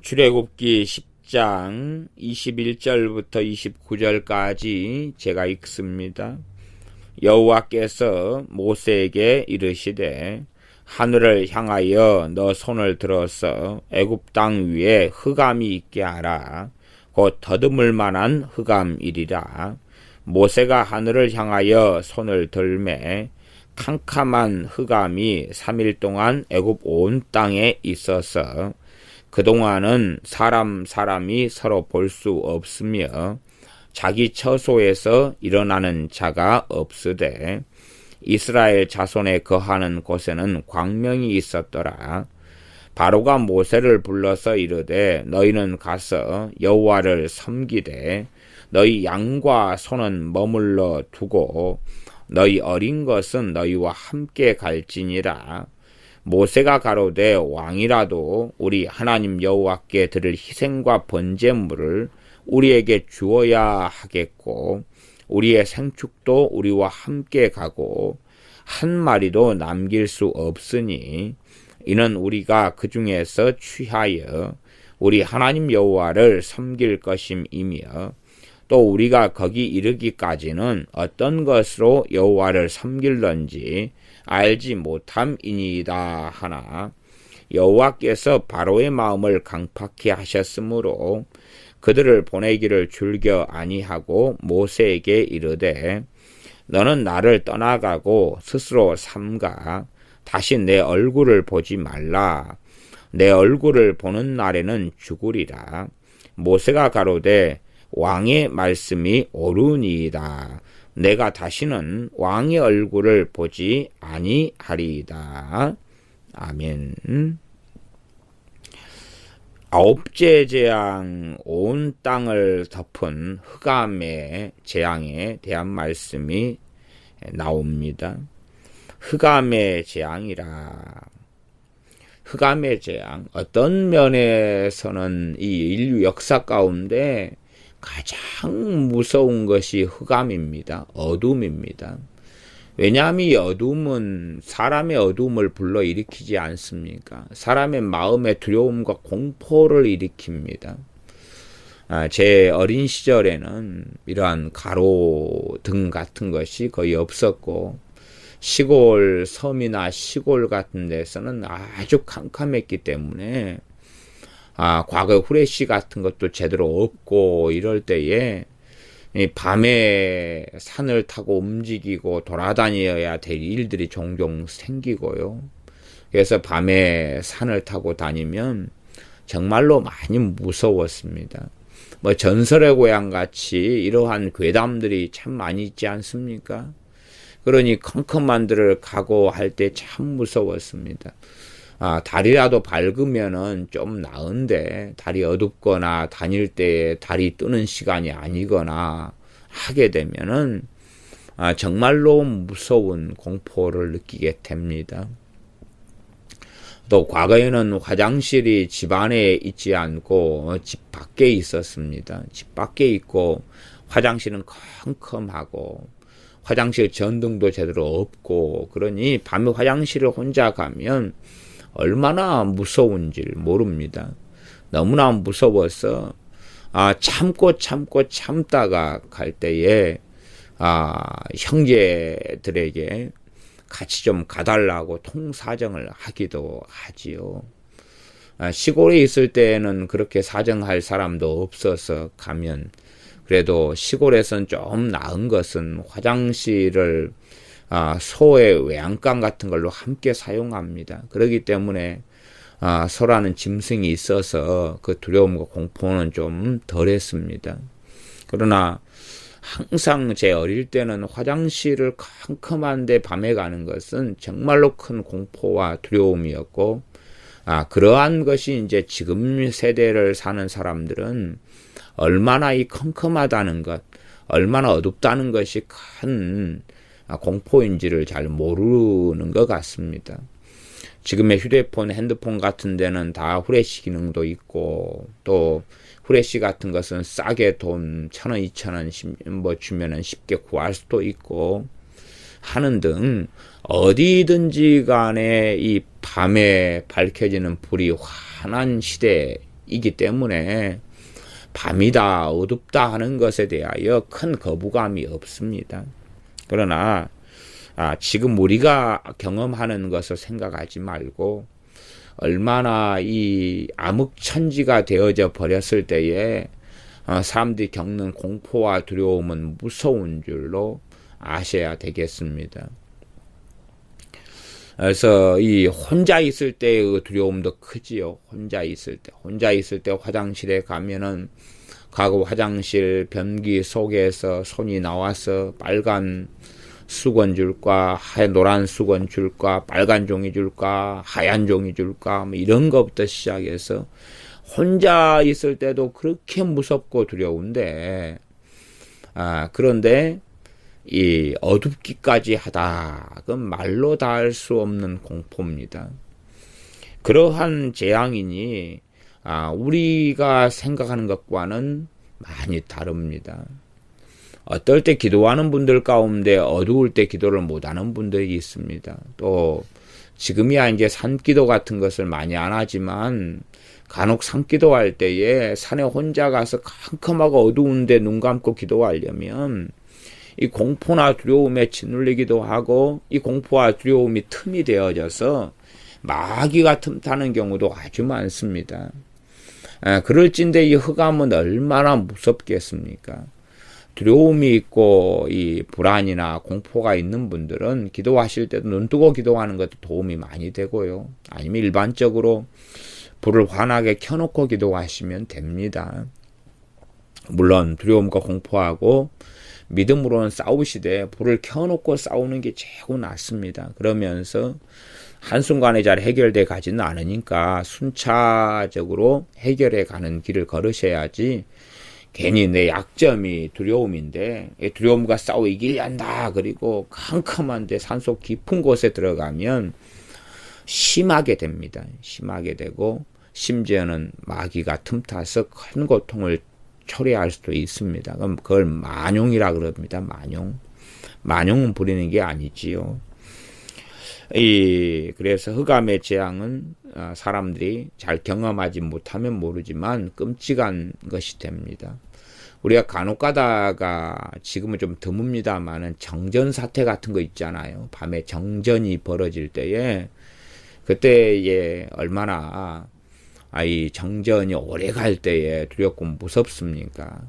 출애굽기 10장 21절부터 29절까지 제가 읽습니다. 여호와께서 모세에게 이르시되 하늘을 향하여 너 손을 들어서 애굽 땅 위에 흑암이 있게 하라. 곧 더듬을 만한 흑암이리라. 모세가 하늘을 향하여 손을 들매 캄캄한 흑암이 3일 동안 애굽 온 땅에 있어서 그동안은 사람이 서로 볼 수 없으며 자기 처소에서 일어나는 자가 없으되 이스라엘 자손에 거하는 곳에는 광명이 있었더라. 바로가 모세를 불러서 이르되 너희는 가서 여호와를 섬기되 너희 양과 소는 머물러 두고 너희 어린 것은 너희와 함께 갈지니라. 모세가 가로되 왕이라도 우리 하나님 여호와께 드릴 희생과 번제물을 우리에게 주어야 하겠고 우리의 생축도 우리와 함께 가고 한 마리도 남길 수 없으니 이는 우리가 그 중에서 취하여 우리 하나님 여호와를 섬길 것임이며 또 우리가 거기 이르기까지는 어떤 것으로 여호와를 섬길런지 알지 못함이니이다 하나 여호와께서 바로의 마음을 강팍히 하셨으므로 그들을 보내기를 즐겨 아니하고 모세에게 이르되 너는 나를 떠나가고 스스로 삼가 다시 내 얼굴을 보지 말라. 내 얼굴을 보는 날에는 죽으리라. 모세가 가로되 왕의 말씀이 옳으니이다. 내가 다시는 왕의 얼굴을 보지 아니하리이다. 아멘. 아홉째 재앙, 온 땅을 덮은 흑암의 재앙에 대한 말씀이 나옵니다. 흑암의 재앙이라. 흑암의 재앙, 어떤 면에서는 이 인류 역사 가운데 가장 무서운 것이 흑암입니다. 어둠입니다. 왜냐하면 이 어둠은 사람의 어둠을 불러일으키지 않습니까? 사람의 마음의 두려움과 공포를 일으킵니다. 제 어린 시절에는 이러한 가로등 같은 것이 거의 없었고 시골 섬이나 시골 같은 데서는 아주 캄캄했기 때문에 과거 후레쉬 같은 것도 제대로 없고 이럴 때에 밤에 산을 타고 움직이고 돌아다녀야 될 일들이 종종 생기고요. 그래서 밤에 산을 타고 다니면 정말로 많이 무서웠습니다. 뭐 전설의 고향 같이 이러한 괴담들이 참 많이 있지 않습니까? 그러니 컴컴한 데를 가고 할 때 참 무서웠습니다. 달이라도 밝으면은 좀 나은데 달이 어둡거나 다닐 때 달이 뜨는 시간이 아니거나 하게 되면은 정말로 무서운 공포를 느끼게 됩니다. 또 과거에는 화장실이 집 안에 있지 않고 집 밖에 있었습니다. 집 밖에 있고 화장실은 컴컴하고 화장실 전등도 제대로 없고 그러니 밤에 화장실을 혼자 가면 얼마나 무서운지를 모릅니다. 너무나 무서워서 참다가 갈 때에 형제들에게 같이 좀 가달라고 통사정을 하기도 하지요. 시골에 있을 때는 그렇게 사정할 사람도 없어서 가면 그래도 시골에선 좀 나은 것은 화장실을 소의 외양간 같은 걸로 함께 사용합니다. 그렇기 때문에 소라는 짐승이 있어서 그 두려움과 공포는 좀 덜했습니다. 그러나 항상 제 어릴 때는 화장실을 컴컴한데 밤에 가는 것은 정말로 큰 공포와 두려움이었고 그러한 것이 이제 지금 세대를 사는 사람들은 얼마나 이 컴컴하다는 것, 얼마나 어둡다는 것이 큰 공포인지를 잘 모르는 것 같습니다. 지금의 휴대폰, 핸드폰 같은 데는 다 후레쉬 기능도 있고 또 후레쉬 같은 것은 싸게 돈 1,000원, 2,000원 뭐 주면은 쉽게 구할 수도 있고 하는 등 어디든지 간에 이 밤에 밝혀지는 불이 환한 시대에 이기 때문에 밤이다 어둡다 하는 것에 대하여 큰 거부감이 없습니다. 그러나 지금 우리가 경험하는 것을 생각하지 말고 얼마나 이 암흑천지가 되어져 버렸을 때에 사람들이 겪는 공포와 두려움은 무서운 줄로 아셔야 되겠습니다. 그래서 이 혼자 있을 때의 두려움도 크지요. 혼자 있을 때 화장실에 가면은 가고 화장실 변기 속에서 손이 나와서 빨간 수건 줄까, 노란 수건 줄까, 빨간 종이 줄까, 하얀 종이 줄까, 뭐 이런 것부터 시작해서 혼자 있을 때도 그렇게 무섭고 두려운데, 그런데 이 어둡기까지 하다, 그건 말로 다 할 수 없는 공포입니다. 그러한 재앙이니 우리가 생각하는 것과는 많이 다릅니다. 어떨 때 기도하는 분들 가운데 어두울 때 기도를 못하는 분들이 있습니다. 또 지금이야 이제 산기도 같은 것을 많이 안 하지만 간혹 산기도할 때에 산에 혼자 가서 캄캄하고 어두운데 눈 감고 기도하려면 이 공포나 두려움에 짓눌리기도 하고 이 공포와 두려움이 틈이 되어져서 마귀가 틈타는 경우도 아주 많습니다. 그럴진데 이 흑암은 얼마나 무섭겠습니까? 두려움이 있고 이 불안이나 공포가 있는 분들은 기도하실 때도 눈 뜨고 기도하는 것도 도움이 많이 되고요. 아니면 일반적으로 불을 환하게 켜놓고 기도하시면 됩니다. 물론 두려움과 공포하고 믿음으로는 싸우시되 불을 켜놓고 싸우는 게 최고 낫습니다. 그러면서 한순간에 잘 해결돼 가지는 않으니까 순차적으로 해결해 가는 길을 걸으셔야지 괜히 내 약점이 두려움인데 두려움과 싸워 이기려 한다. 그리고 캄캄한데 산속 깊은 곳에 들어가면 심하게 됩니다. 심하게 되고 심지어는 마귀가 틈타서 큰 고통을 초래할 수도 있습니다. 그럼 그걸 만용이라 그럽니다. 만용은 부리는 게 아니지요. 그래서 흑암의 재앙은 사람들이 잘 경험하지 못하면 모르지만 끔찍한 것이 됩니다. 우리가 간혹 가다가 지금은 좀 드뭅니다만은 정전 사태 같은 거 있잖아요. 밤에 정전이 벌어질 때에 그때에 얼마나 이 정전이 오래 갈 때에 두렵고 무섭습니까?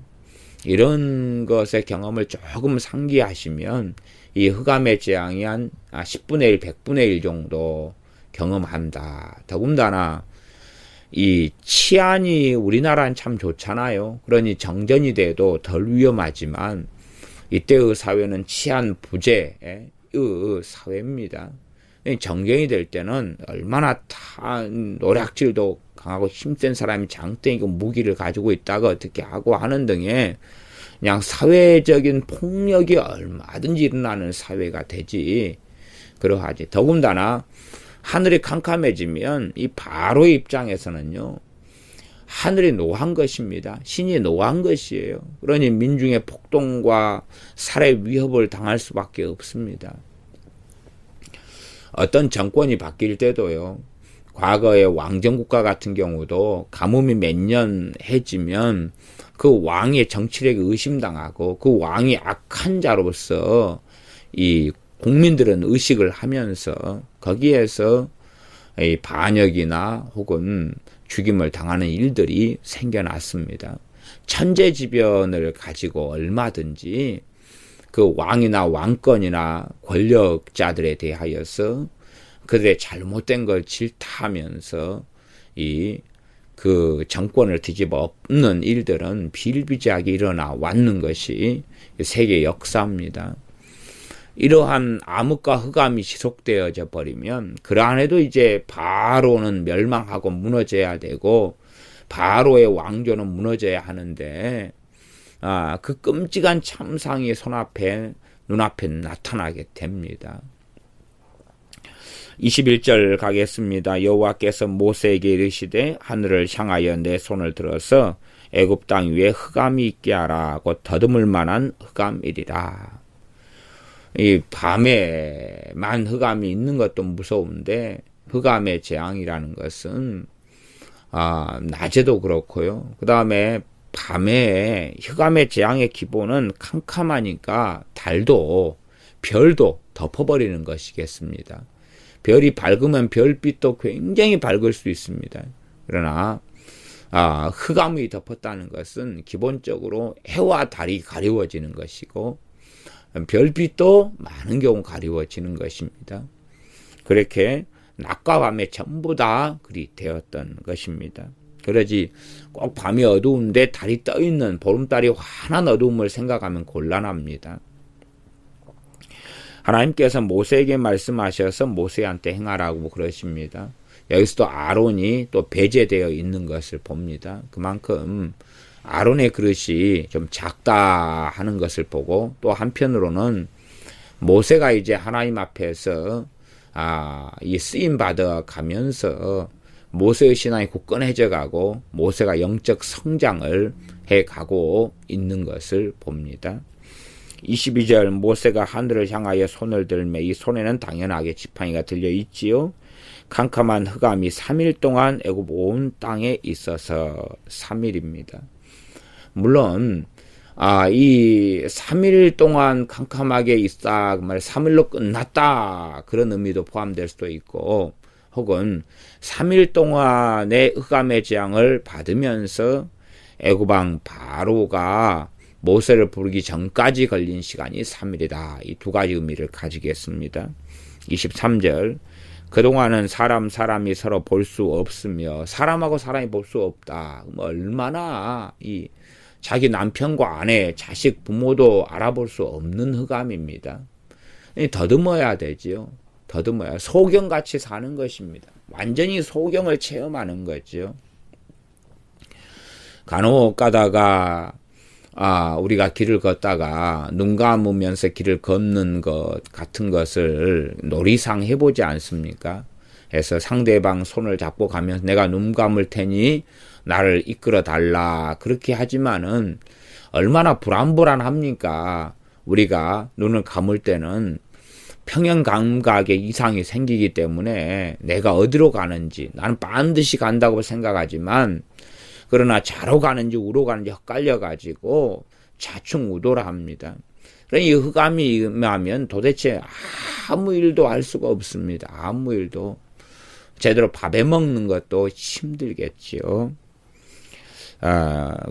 이런 것의 경험을 조금 상기하시면 이 흑암의 재앙이 한 10분의 1, 100분의 1 정도 경험한다. 더군다나 이 치안이 우리나라는 참 좋잖아요. 그러니 정전이 돼도 덜 위험하지만 이때의 사회는 치안 부재의 사회입니다. 정전이 될 때는 얼마나 노략질도 강하고 힘센 사람이 장땡이고 무기를 가지고 있다가 어떻게 하고 하는 등의 그냥 사회적인 폭력이 얼마든지 일어나는 사회가 되지 그러하지. 더군다나 하늘이 캄캄해지면 이 바로의 입장에서는요. 하늘이 노한 것입니다. 신이 노한 것이에요. 그러니 민중의 폭동과 살해 위협을 당할 수밖에 없습니다. 어떤 정권이 바뀔 때도요. 과거의 왕정국가 같은 경우도 가뭄이 몇 년 해지면 그 왕의 정치력이 의심당하고 그 왕이 악한 자로서 이 국민들은 의식을 하면서 거기에서 이 반역이나 혹은 죽임을 당하는 일들이 생겨났습니다. 천재지변을 가지고 얼마든지 그 왕이나 왕권이나 권력자들에 대하여서 그들의 잘못된 걸 질타하면서 그 정권을 뒤집어 엎는 일들은 비일비재하게 일어나 왔는 것이 세계 역사입니다. 이러한 암흑과 흑암이 지속되어져 버리면 그 안에도 이제 바로는 멸망하고 무너져야 되고 바로의 왕조는 무너져야 하는데 그 끔찍한 참상이 눈앞에 나타나게 됩니다. 21절 가겠습니다. 여호와께서 모세에게 이르시되 하늘을 향하여 내 손을 들어서 애굽 땅 위에 흑암이 있게 하라. 곧 더듬을 만한 흑암이리라. 이 밤에만 흑암이 있는 것도 무서운데 흑암의 재앙이라는 것은 낮에도 그렇고요. 그 다음에 밤에 흑암의 재앙의 기본은 캄캄하니까 달도 별도 덮어버리는 것이겠습니다. 별이 밝으면 별빛도 굉장히 밝을 수 있습니다. 그러나 흑암이 덮었다는 것은 기본적으로 해와 달이 가리워지는 것이고 별빛도 많은 경우 가리워지는 것입니다. 그렇게 낮과 밤에 전부 다 그리 되었던 것입니다. 그러지 꼭 밤이 어두운데 달이 떠있는 보름달이 환한 어두움을 생각하면 곤란합니다. 하나님께서 모세에게 말씀하셔서 모세한테 행하라고 그러십니다. 여기서도 아론이 또 배제되어 있는 것을 봅니다. 그만큼 아론의 그릇이 좀 작다 하는 것을 보고 또 한편으로는 모세가 이제 하나님 앞에서 이 쓰임 받아 가면서 모세의 신앙이 굳건해져 가고 모세가 영적 성장을 해 가고 있는 것을 봅니다. 22절 모세가 하늘을 향하여 손을 들매 이 손에는 당연하게 지팡이가 들려 있지요. 캄캄한 흑암이 3일 동안 애굽 온 땅에 있어서 3일입니다. 물론 이 3일 동안 캄캄하게 있다 그 말 3일로 끝났다 그런 의미도 포함될 수도 있고 혹은 3일 동안의 흑암의 재앙을 받으면서 애굽 왕 바로가 모세를 부르기 전까지 걸린 시간이 3일이다. 이 두 가지 의미를 가지겠습니다. 23절 그동안은 사람이 서로 볼 수 없으며 사람하고 사람이 볼 수 없다. 얼마나 이 자기 남편과 아내, 자식, 부모도 알아볼 수 없는 흑암입니다. 더듬어야 되지요. 더듬어야 소경같이 사는 것입니다. 완전히 소경을 체험하는 거죠. 간혹 가다가 우리가 길을 걷다가 눈 감으면서 길을 걷는 것 같은 것을 놀이상 해보지 않습니까? 해서 상대방 손을 잡고 가면서 내가 눈 감을 테니 나를 이끌어 달라 그렇게 하지만은 얼마나 불안합니까? 우리가 눈을 감을 때는 평형 감각에 이상이 생기기 때문에 내가 어디로 가는지 나는 반드시 간다고 생각하지만 그러나 좌로 가는지 우로 가는지 헷갈려가지고 좌충우돌을 합니다. 그러니 이 흑암이 임하면 도대체 아무 일도 할 수가 없습니다. 아무 일도. 제대로 밥에 먹는 것도 힘들겠지요.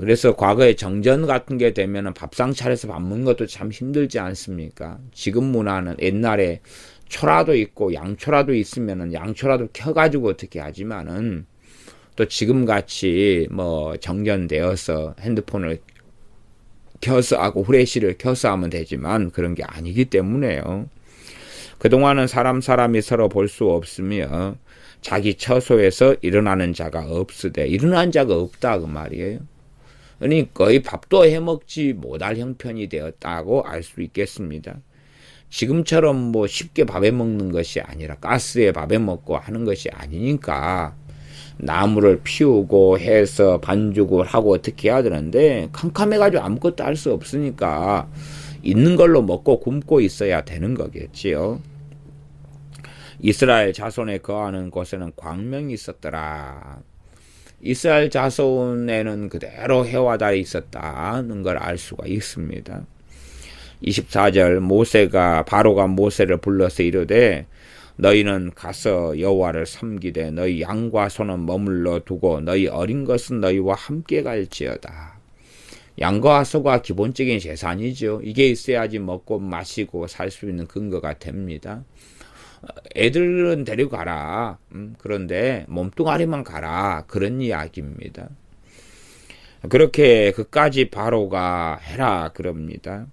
그래서 과거에 정전 같은 게 되면은 밥상 차려서 밥 먹는 것도 참 힘들지 않습니까? 지금 문화는 옛날에 초라도 있고 양초라도 있으면은 양초라도 켜가지고 어떻게 하지만은 또 지금같이 정전되어서 핸드폰을 켜서 하고 후레쉬를 켜서 하면 되지만 그런 게 아니기 때문에요. 그동안은 사람이 서로 볼 수 없으며 자기 처소에서 일어나는 자가 없으되 일어난 자가 없다 그 말이에요. 그러니 거의 밥도 해먹지 못할 형편이 되었다고 알 수 있겠습니다. 지금처럼 쉽게 밥에 먹는 것이 아니라 가스에 밥에 먹고 하는 것이 아니니까 나무를 피우고 해서 반죽을 하고 어떻게 해야 되는데 캄캄해가지고 아무것도 할 수 없으니까 있는 걸로 먹고 굶고 있어야 되는 거겠지요. 이스라엘 자손에 거하는 곳에는 광명이 있었더라. 이스라엘 자손에는 그대로 해와 달이 있었다는 걸 알 수가 있습니다. 24절 바로가 모세를 불러서 이르되 너희는 가서 여호와를 섬기되 너희 양과 소는 머물러 두고 너희 어린 것은 너희와 함께 갈지어다. 양과 소가 기본적인 재산이죠. 이게 있어야지 먹고 마시고 살 수 있는 근거가 됩니다. 애들은 데리고 가라. 그런데 몸뚱아리만 가라. 그런 이야기입니다. 그렇게 그까지 바로가 해라 그럽니다.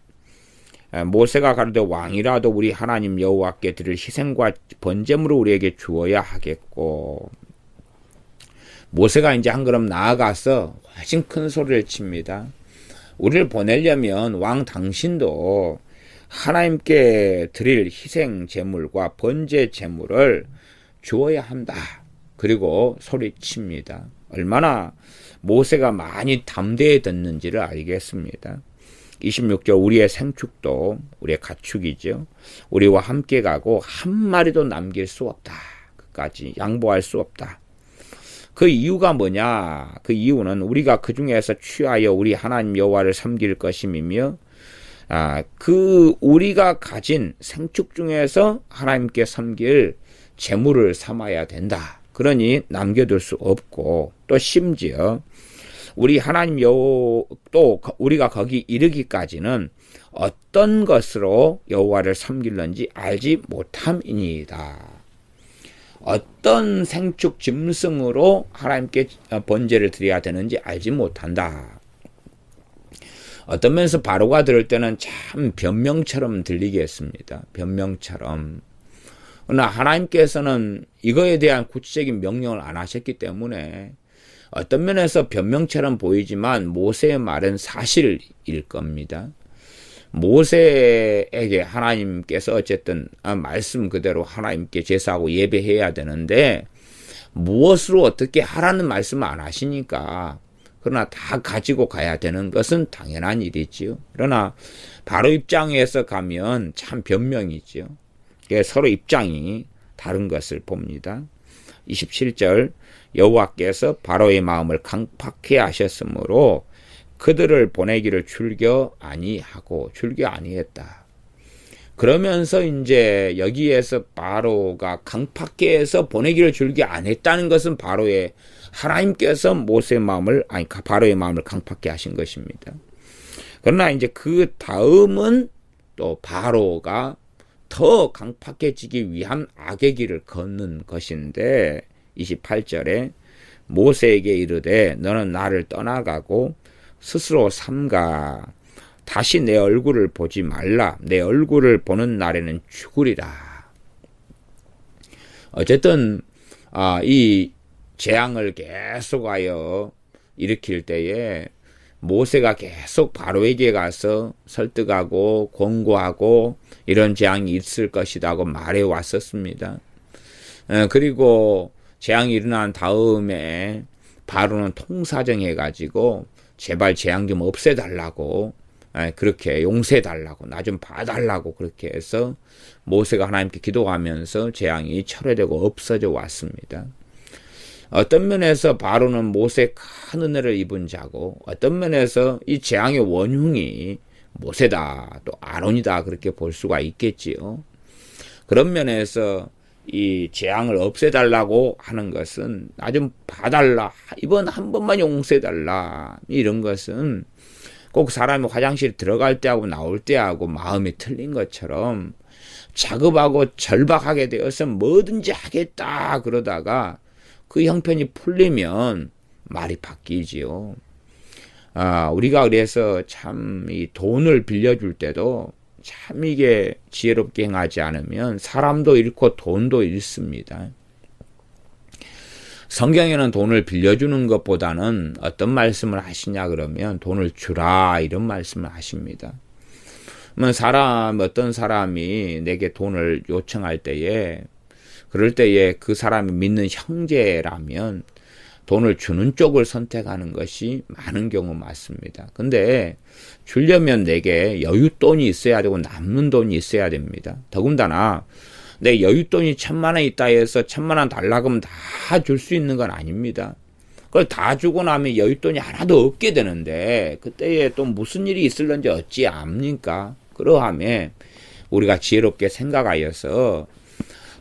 모세가 가로되 왕이라도 우리 하나님 여호와께 드릴 희생과 번제물을 우리에게 주어야 하겠고 모세가 이제 한 걸음 나아가서 훨씬 큰 소리를 칩니다. 우리를 보내려면 왕 당신도 하나님께 드릴 희생 제물과 번제 제물을 주어야 한다. 그리고 소리칩니다. 얼마나 모세가 많이 담대히 듣는지를 알겠습니다. 26절 우리의 생축도 우리의 가축이죠. 우리와 함께 가고 한 마리도 남길 수 없다. 끝까지 양보할 수 없다. 그 이유가 뭐냐? 그 이유는 우리가 그 중에서 취하여 우리 하나님 여호와를 섬길 것임이며, 그 우리가 가진 생축 중에서 하나님께 섬길 재물을 삼아야 된다. 그러니 남겨둘 수 없고, 또 심지어 우리 하나님 또 우리가 거기 이르기까지는 어떤 것으로 여호와를 섬길는지 알지 못함이니이다. 어떤 생축 짐승으로 하나님께 번제를 드려야 되는지 알지 못한다. 어떤 면에서 바로가 들을 때는 참 변명처럼 들리겠습니다. 변명처럼. 그러나 하나님께서는 이거에 대한 구체적인 명령을 안 하셨기 때문에 어떤 면에서 변명처럼 보이지만 모세의 말은 사실일 겁니다. 모세에게 하나님께서 어쨌든 말씀 그대로 하나님께 제사하고 예배해야 되는데 무엇으로 어떻게 하라는 말씀을 안 하시니까, 그러나 다 가지고 가야 되는 것은 당연한 일이지요. 그러나 바로 입장에서 가면 참 변명이지요. 서로 입장이 다른 것을 봅니다. 27절, 여호와께서 바로의 마음을 강팍해 하셨으므로 그들을 보내기를 즐겨 아니했다. 그러면서 이제 여기에서 바로가 강팍해서 보내기를 즐겨 안 했다는 것은 하나님께서 바로의 마음을 강팍해 하신 것입니다. 그러나 이제 그 다음은 또 바로가 더 강팍해지기 위한 악의 길을 걷는 것인데, 28절에 모세에게 이르되 너는 나를 떠나가고 스스로 삼가 다시 내 얼굴을 보지 말라. 내 얼굴을 보는 날에는 죽으리라. 어쨌든 이 재앙을 계속하여 일으킬 때에 모세가 계속 바로에게 가서 설득하고 권고하고 이런 재앙이 있을 것이라고 말해 왔었습니다. 그리고 재앙이 일어난 다음에 바로는 통사정해가지고 제발 재앙 좀 없애달라고, 그렇게 용서해달라고, 나 좀 봐달라고 그렇게 해서 모세가 하나님께 기도하면서 재앙이 철회되고 없어져 왔습니다. 어떤 면에서 바로는 모세의 큰 은혜를 입은 자고, 어떤 면에서 이 재앙의 원흉이 모세다, 또 아론이다, 그렇게 볼 수가 있겠지요. 그런 면에서 이 재앙을 없애달라고 하는 것은 나 좀 봐달라, 이번 한 번만 용서해달라, 이런 것은 꼭 사람이 화장실 들어갈 때하고 나올 때하고 마음이 틀린 것처럼 자급하고 절박하게 되어서 뭐든지 하겠다 그러다가 그 형편이 풀리면 말이 바뀌지요. 우리가 그래서 참 이 돈을 빌려줄 때도 참 이게 지혜롭게 행하지 않으면 사람도 잃고 돈도 잃습니다. 성경에는 돈을 빌려주는 것보다는 어떤 말씀을 하시냐 그러면 돈을 주라, 이런 말씀을 하십니다. 어떤 사람이 내게 돈을 요청할 때에, 그럴 때에 그 사람이 믿는 형제라면 돈을 주는 쪽을 선택하는 것이 많은 경우 맞습니다. 근데 주려면 내게 여윳돈이 있어야 되고 남는 돈이 있어야 됩니다. 더군다나 내 여윳돈이 1,000만 원 있다 해서 1,000만 원 달라고 하면 다 줄 수 있는 건 아닙니다. 그걸 다 주고 나면 여윳돈이 하나도 없게 되는데 그때에 또 무슨 일이 있을런지 어찌 압니까? 그러하면 우리가 지혜롭게 생각하여서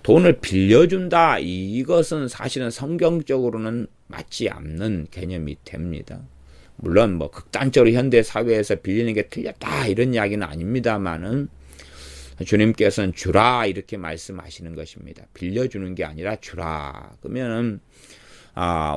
돈을 빌려준다, 이것은 사실은 성경적으로는 맞지 않는 개념이 됩니다. 물론 극단적으로 현대 사회에서 빌리는 게 틀렸다, 이런 이야기는 아닙니다만은 주님께서는 주라, 이렇게 말씀하시는 것입니다. 빌려주는 게 아니라 주라. 그러면은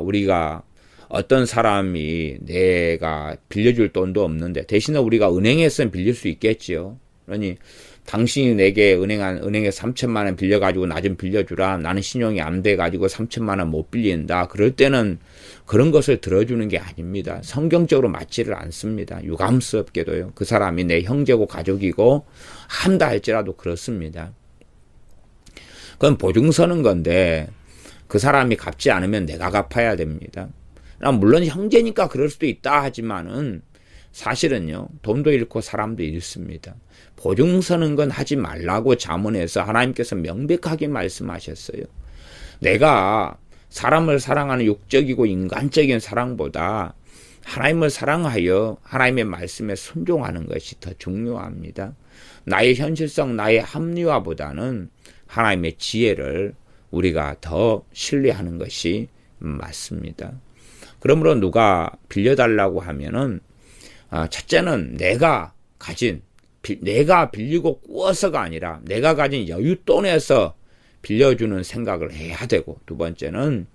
우리가 어떤 사람이 내가 빌려줄 돈도 없는데 대신에 우리가 은행에서는 빌릴 수 있겠지요. 그러니 당신이 내게 은행에 3,000만 원 빌려가지고 나 좀 빌려주라. 나는 신용이 안 돼가지고 3,000만 원 못 빌린다. 그럴 때는 그런 것을 들어주는 게 아닙니다. 성경적으로 맞지를 않습니다. 유감스럽게도요. 그 사람이 내 형제고 가족이고 한다 할지라도 그렇습니다. 그건 보증 서는 건데 그 사람이 갚지 않으면 내가 갚아야 됩니다. 물론 형제니까 그럴 수도 있다 하지만은 사실은요, 돈도 잃고 사람도 잃습니다. 보증 서는 건 하지 말라고 잠언에서 하나님께서 명백하게 말씀하셨어요. 내가 사람을 사랑하는 육적이고 인간적인 사랑보다 하나님을 사랑하여 하나님의 말씀에 순종하는 것이 더 중요합니다. 나의 현실성, 나의 합리화보다는 하나님의 지혜를 우리가 더 신뢰하는 것이 맞습니다. 그러므로 누가 빌려달라고 하면은 첫째는 내가 빌리고 꾸어서가 아니라 내가 가진 여윳돈에서 빌려주는 생각을 해야 되고, 두 번째는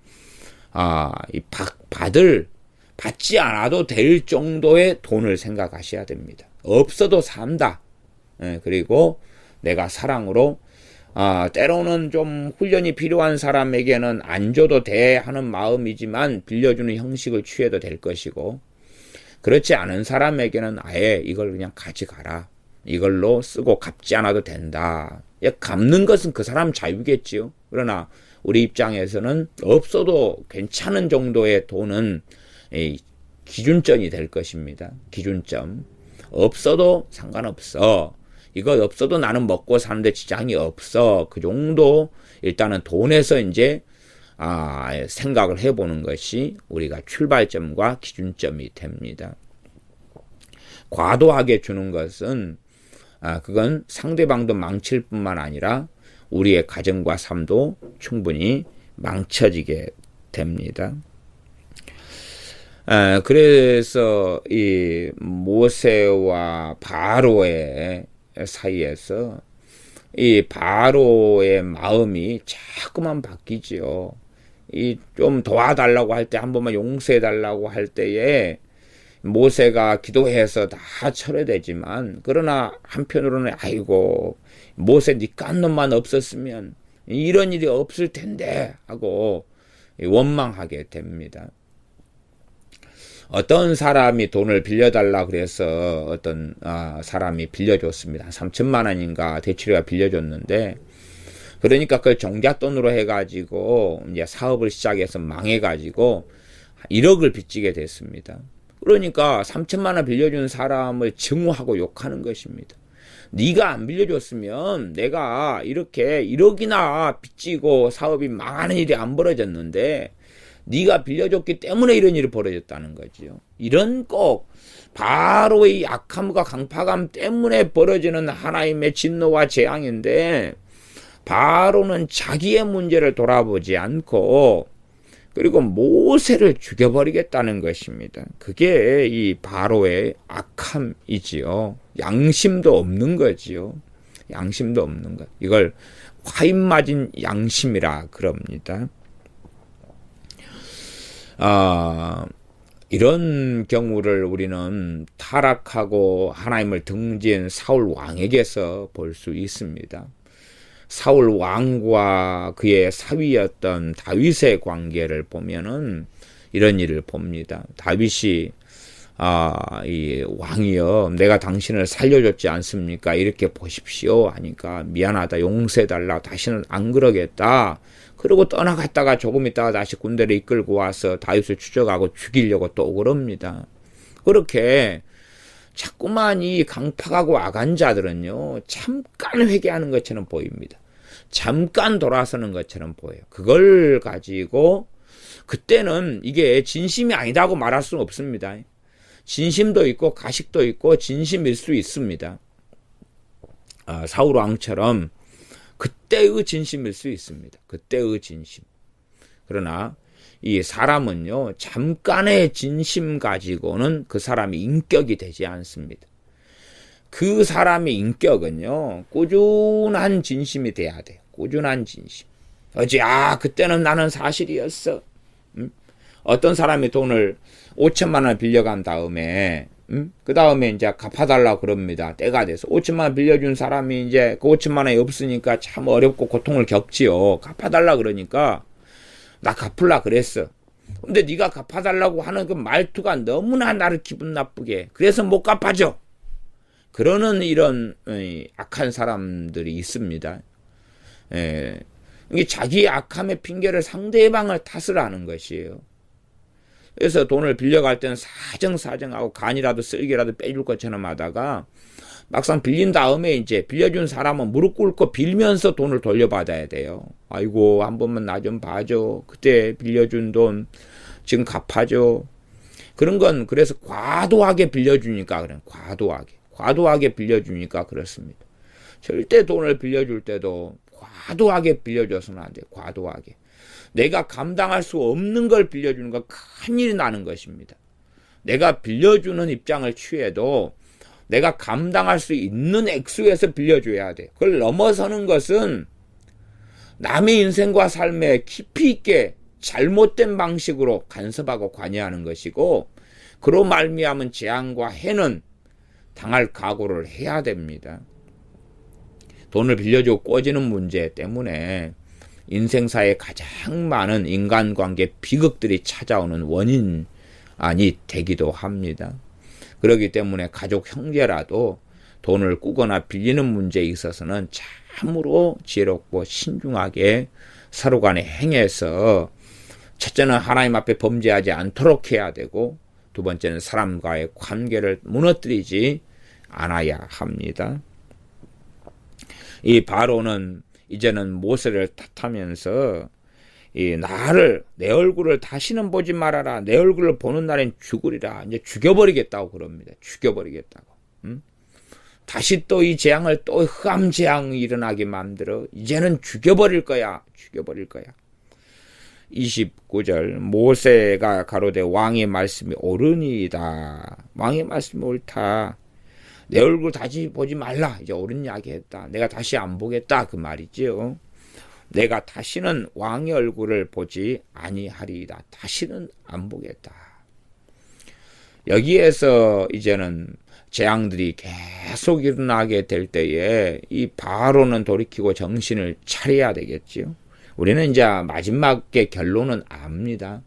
받지 않아도 될 정도의 돈을 생각하셔야 됩니다. 없어도 산다. 그리고 내가 사랑으로 때로는 좀 훈련이 필요한 사람에게는 안 줘도 돼 하는 마음이지만 빌려주는 형식을 취해도 될 것이고, 그렇지 않은 사람에게는 아예 이걸 그냥 가져가라. 이걸로 쓰고 갚지 않아도 된다. 갚는 것은 그 사람 자유겠지요. 그러나 우리 입장에서는 없어도 괜찮은 정도의 돈은 기준점이 될 것입니다. 기준점. 없어도 상관없어. 이거 없어도 나는 먹고 사는데 지장이 없어. 그 정도 일단은 돈에서 이제 생각을 해보는 것이 우리가 출발점과 기준점이 됩니다. 과도하게 주는 것은 그건 상대방도 망칠 뿐만 아니라 우리의 가정과 삶도 충분히 망쳐지게 됩니다. 그래서 이 모세와 바로의 사이에서 이 바로의 마음이 자꾸만 바뀌지요. 이 좀 도와달라고 할 때, 한 번만 용서해달라고 할 때에 모세가 기도해서 다 철회되지만, 그러나 한편으로는 아이고 모세 니깐 놈만 없었으면 이런 일이 없을 텐데 하고 원망하게 됩니다. 어떤 사람이 돈을 빌려달라 그래서 어떤 사람이 빌려줬습니다. 3천만 원인가 대출이가 빌려줬는데, 그러니까 그걸 정잣돈으로 해가지고 이제 사업을 시작해서 망해가지고 1억을 빚지게 됐습니다. 그러니까 3천만 원 빌려준 사람을 증오하고 욕하는 것입니다. 네가 안 빌려줬으면 내가 이렇게 1억이나 빚지고 사업이 망하는 일이 안 벌어졌는데, 네가 빌려줬기 때문에 이런 일이 벌어졌다는 거지요. 이런 꼭 바로의 약함과 강팍함 때문에 벌어지는 하나님의 진노와 재앙인데, 바로는 자기의 문제를 돌아보지 않고 그리고 모세를 죽여버리겠다는 것입니다. 그게 이 바로의 악함이지요. 양심도 없는 거지요. 양심도 없는 것. 이걸 화인 맞은 양심이라 그럽니다. 이런 경우를 우리는 타락하고 하나님을 등진 사울 왕에게서 볼 수 있습니다. 사울 왕과 그의 사위였던 다윗의 관계를 보면은 이런 일을 봅니다. 다윗이 이 왕이여, 내가 당신을 살려줬지 않습니까? 이렇게 보십시오 하니까, 미안하다, 용서해달라, 다시는 안 그러겠다. 그리고 떠나갔다가 조금 있다가 다시 군대를 이끌고 와서 다윗을 추적하고 죽이려고 또 그럽니다. 그렇게 자꾸만 이 강팍하고 악한 자들은요, 잠깐 회개하는 것처럼 보입니다. 잠깐 돌아서는 것처럼 보여요. 그걸 가지고 그때는 이게 진심이 아니다고 말할 수는 없습니다. 진심도 있고 가식도 있고 진심일 수 있습니다. 사울 왕처럼 그때의 진심일 수 있습니다. 그때의 진심. 그러나 이 사람은요, 잠깐의 진심 가지고는 그 사람이 인격이 되지 않습니다. 그 사람의 인격은요, 꾸준한 진심이 돼야 돼요. 꾸준한 진심. 그때는 나는 사실이었어. 어떤 사람이 돈을 5천만 원 빌려간 다음에, 그 다음에 이제 갚아달라고 그럽니다. 때가 돼서. 5천만 원 빌려준 사람이 이제 그 5천만 원이 없으니까 참 어렵고 고통을 겪지요. 갚아달라 그러니까, 나 갚을라 그랬어. 근데 네가 갚아달라고 하는 그 말투가 너무나 나를 기분 나쁘게 해. 그래서 못 갚아줘. 그러는 이런 악한 사람들이 있습니다. 이게 자기의 악함의 핑계를 상대방을 탓을 하는 것이에요. 그래서 돈을 빌려갈 때는 사정하고 간이라도 쓸개라도 빼줄 것처럼 하다가 막상 빌린 다음에 이제 빌려준 사람은 무릎 꿇고 빌면서 돈을 돌려받아야 돼요. 아이고, 한 번만 나 좀 봐줘. 그때 빌려준 돈 지금 갚아줘. 그런 건 그래서 과도하게 빌려주니까 그래. 과도하게 빌려주니까 그렇습니다. 절대 돈을 빌려줄 때도 과도하게 빌려줘서는 안 돼요. 과도하게. 내가 감당할 수 없는 걸 빌려주는 건 큰일이 나는 것입니다. 내가 빌려주는 입장을 취해도 내가 감당할 수 있는 액수에서 빌려줘야 돼. 그걸 넘어서는 것은 남의 인생과 삶에 깊이 있게 잘못된 방식으로 간섭하고 관여하는 것이고, 그로 말미암은 재앙과 해는 당할 각오를 해야 됩니다. 돈을 빌려주고 꼬지는 문제 때문에 인생사에 가장 많은 인간관계 비극들이 찾아오는 원인이 되기도 합니다. 그렇기 때문에 가족 형제라도 돈을 꾸거나 빌리는 문제에 있어서는 참으로 지혜롭고 신중하게 서로 간에 행해서, 첫째는 하나님 앞에 범죄하지 않도록 해야 되고, 두 번째는 사람과의 관계를 무너뜨리지 않아야 합니다. 이 바로는 이제는 모세를 탓하면서 내 얼굴을 다시는 보지 말아라. 내 얼굴을 보는 날엔 죽으리라. 이제 죽여버리겠다고 그럽니다. 죽여버리겠다고. 다시 또 이 재앙을 또 흑암 재앙이 일어나게 만들어 이제는 죽여버릴 거야. 29절 모세가 가로되 왕의 말씀이 옳으니이다. 왕의 말씀이 옳다. 내 얼굴 다시 보지 말라. 이제 옳은 이야기했다. 내가 다시 안 보겠다. 그 말이지요. 내가 다시는 왕의 얼굴을 보지 아니하리이다. 다시는 안 보겠다. 여기에서 이제는 재앙들이 계속 일어나게 될 때에 이 바로는 돌이키고 정신을 차려야 되겠지요. 우리는 이제 마지막의 결론은 압니다.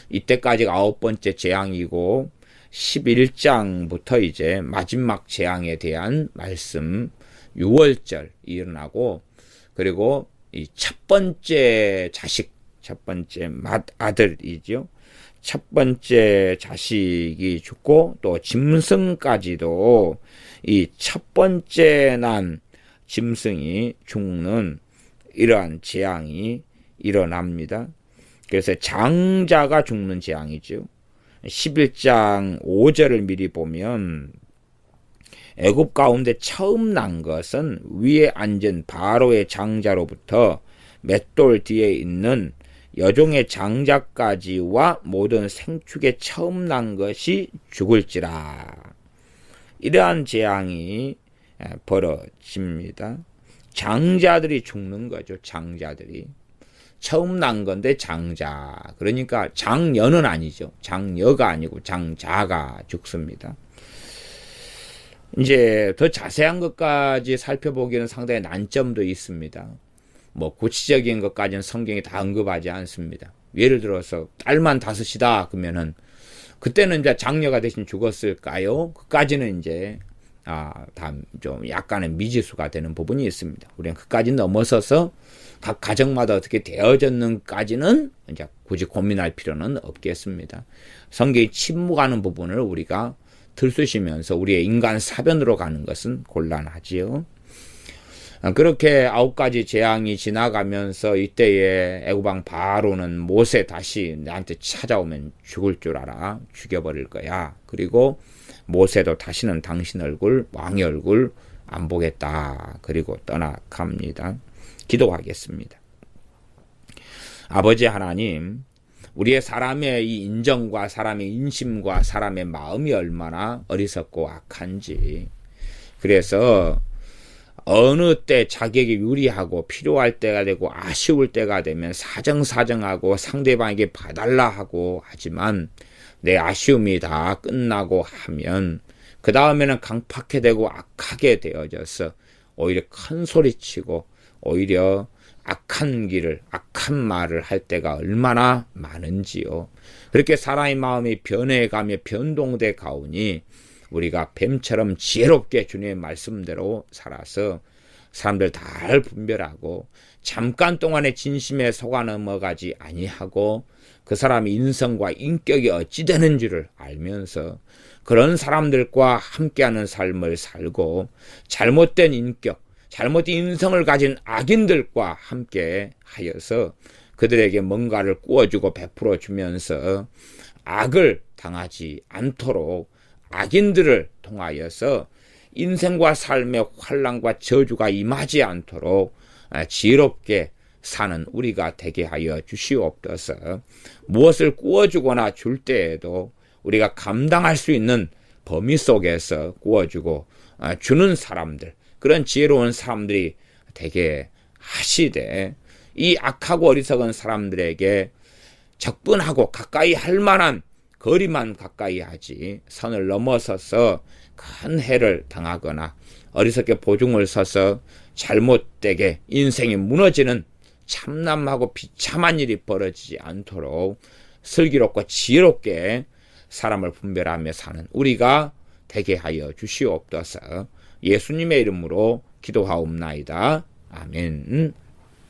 이때까지가 9번째 재앙이고 11장부터 이제 마지막 재앙에 대한 말씀 6월절 일어나고, 그리고 이 첫 번째 자식, 첫 번째 맏아들이죠. 첫 번째 자식이 죽고 또 짐승까지도 이 첫 번째 난 짐승이 죽는 이러한 재앙이 일어납니다. 그래서 장자가 죽는 재앙이죠. 11장 5절을 미리 보면, 애굽 가운데 처음 난 것은 위에 앉은 바로의 장자로부터 맷돌 뒤에 있는 여종의 장자까지와 모든 생축에 처음 난 것이 죽을지라. 이러한 재앙이 벌어집니다. 장자들이 죽는 거죠. 장자들이. 처음 난 건데 장자. 그러니까 장녀는 아니죠. 장녀가 아니고 장자가 죽습니다. 이제 더 자세한 것까지 살펴보기는 상당히 난점도 있습니다. 뭐 구체적인 것까지는 성경이 다 언급하지 않습니다. 예를 들어서 딸만 5이다 그러면은 그때는 이제 장녀가 대신 죽었을까요? 그까지는 이제 다 좀 약간의 미지수가 되는 부분이 있습니다. 우리는 그까지 넘어서서 각 가정마다 어떻게 되어졌는까지는 이제 굳이 고민할 필요는 없겠습니다. 성경이 침묵하는 부분을 우리가 들쑤시면서 우리의 인간 사변으로 가는 것은 곤란하지요. 그렇게 9가지 재앙이 지나가면서 이때에 애굽왕 바로는 모세 다시 나한테 찾아오면 죽을 줄 알아. 죽여버릴 거야. 그리고 모세도 다시는 당신 얼굴, 왕의 얼굴 안 보겠다. 그리고 떠나갑니다. 기도하겠습니다. 아버지 하나님, 우리의 사람의 이 인정과 사람의 인심과 사람의 마음이 얼마나 어리석고 악한지, 그래서 어느 때 자격이 유리하고 필요할 때가 되고 아쉬울 때가 되면 사정사정하고 상대방에게 봐달라 하고 하지만 내 아쉬움이 다 끝나고 하면 그 다음에는 강팍해되고 악하게 되어져서 오히려 큰 소리치고 오히려 악한 길을, 악한 말을 할 때가 얼마나 많은지요. 그렇게 사람의 마음이 변해가며 변동돼 가오니 우리가 뱀처럼 지혜롭게 주님의 말씀대로 살아서 사람들 잘 분별하고 잠깐 동안의 진심에 속아 넘어가지 아니하고 그 사람의 인성과 인격이 어찌 되는지를 알면서 그런 사람들과 함께하는 삶을 살고 잘못된 인격, 잘못된 인성을 가진 악인들과 함께 하여서 그들에게 뭔가를 꾸어주고 베풀어 주면서 악을 당하지 않도록 악인들을 통하여서 인생과 삶의 환난과 저주가 임하지 않도록 지혜롭게 사는 우리가 되게 하여 주시옵소서. 무엇을 꾸어주거나 줄 때에도 우리가 감당할 수 있는 범위 속에서 꾸어주고 주는 사람들, 그런 지혜로운 사람들이 되게 하시되, 이 악하고 어리석은 사람들에게 적분하고 가까이 할 만한 거리만 가까이 하지 선을 넘어서서 큰 해를 당하거나 어리석게 보증을 서서 잘못되게 인생이 무너지는 참남하고 비참한 일이 벌어지지 않도록 슬기롭고 지혜롭게 사람을 분별하며 사는 우리가 되게 하여 주시옵소서. 예수님의 이름으로 기도하옵나이다. 아멘.